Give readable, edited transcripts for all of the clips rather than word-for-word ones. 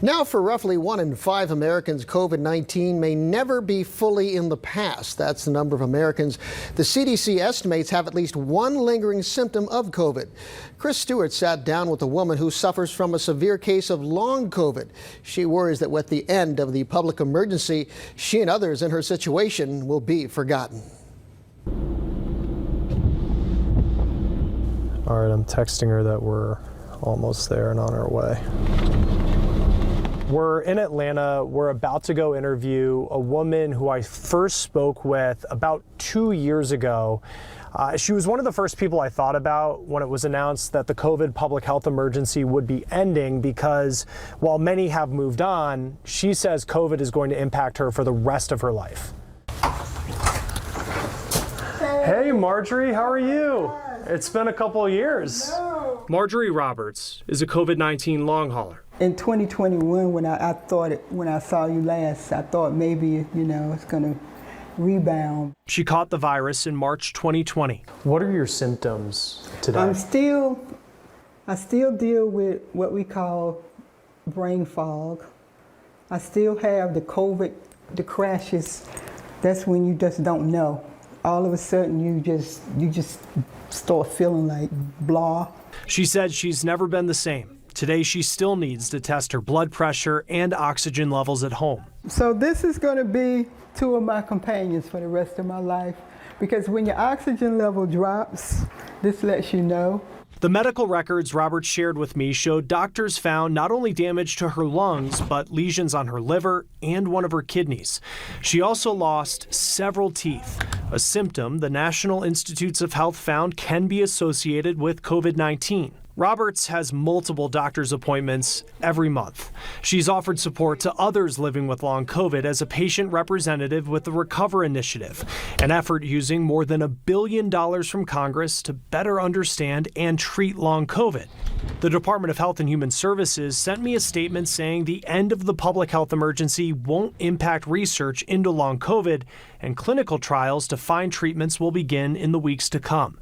Now, for roughly 1 in 5 Americans, COVID-19 may never be fully in the past. That's the number of Americans the CDC estimates have at least one lingering symptom of COVID. Chris Stewart sat down with a woman who suffers from a severe case of long COVID. She worries that with the end of the public emergency, she and others in her situation will be forgotten. All right, I'm texting her that we're almost there and on our way. We're in Atlanta. We're about to go interview a woman who I first spoke with about 2 years ago. She was one of the first people I thought about when it was announced that the COVID public health emergency would be ending, because while many have moved on, she says COVID is going to impact her for the rest of her life. Hey, Marjorie, how are you? It's been a couple of years. Marjorie Roberts is a COVID-19 long hauler. In 2021, when I saw you last, I thought maybe, it's going to rebound. She caught the virus in March 2020. What are your symptoms today? I still deal with what we call brain fog. I still have the COVID, the crashes. That's when you just don't know. All of a sudden, you just start feeling like blah. She said she's never been the same. Today, she still needs to test her blood pressure and oxygen levels at home. So this is going to be 2 of my companions for the rest of my life, because when your oxygen level drops, this lets you know. The medical records Robert shared with me showed doctors found not only damage to her lungs, but lesions on her liver and one of her kidneys. She also lost several teeth, a symptom the National Institutes of Health found can be associated with COVID-19. Roberts has multiple doctor's appointments every month. She's offered support to others living with long COVID as a patient representative with the Recover Initiative, an effort using more than $1 billion from Congress to better understand and treat long COVID. The Department of Health and Human Services sent me a statement saying the end of the public health emergency won't impact research into long COVID, and clinical trials to find treatments will begin in the weeks to come.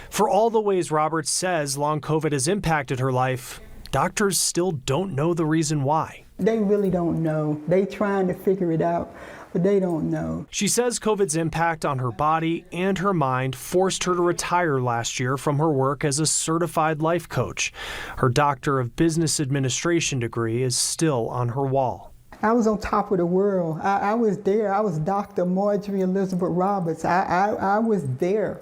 For all the ways Roberts says long COVID has impacted her life, doctors still don't know the reason why. They really don't know. They trying to figure it out, but they don't know. She says COVID's impact on her body and her mind forced her to retire last year from her work as a certified life coach. Her Doctor of Business Administration degree is still on her wall. I was on top of the world. I was there. I was Dr. Marjorie Elizabeth Roberts. I was there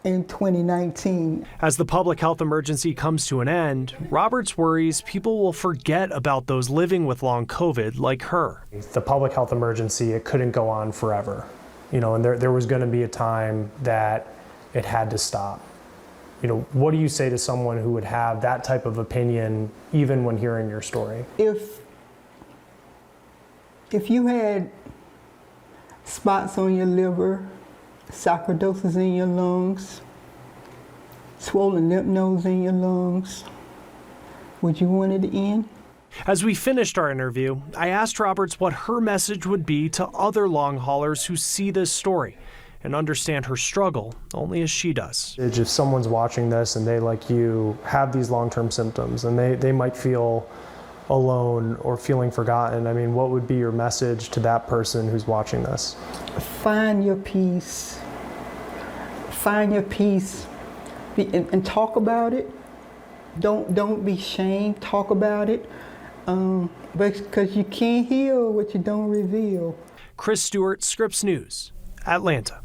in 2019. As the public health emergency comes to an end, Roberts worries people will forget about those living with long COVID like her. The public health emergency, it couldn't go on forever. And there was going to be a time that it had to stop. What do you say to someone who would have that type of opinion even when hearing your story? If you had spots on your liver, sarcoidosis in your lungs, swollen lymph nodes in your lungs, would you want it to end? As we finished our interview, I asked Roberts what her message would be to other long haulers who see this story and understand her struggle only as she does. If someone's watching this and they, like you, have these long-term symptoms and they might feel alone or feeling forgotten, what would be your message to that person who's watching this? Find your peace. Find your peace and talk about it. Don't be ashamed. Talk about it. Because you can't heal what you don't reveal. Chris Stewart, Scripps News, Atlanta.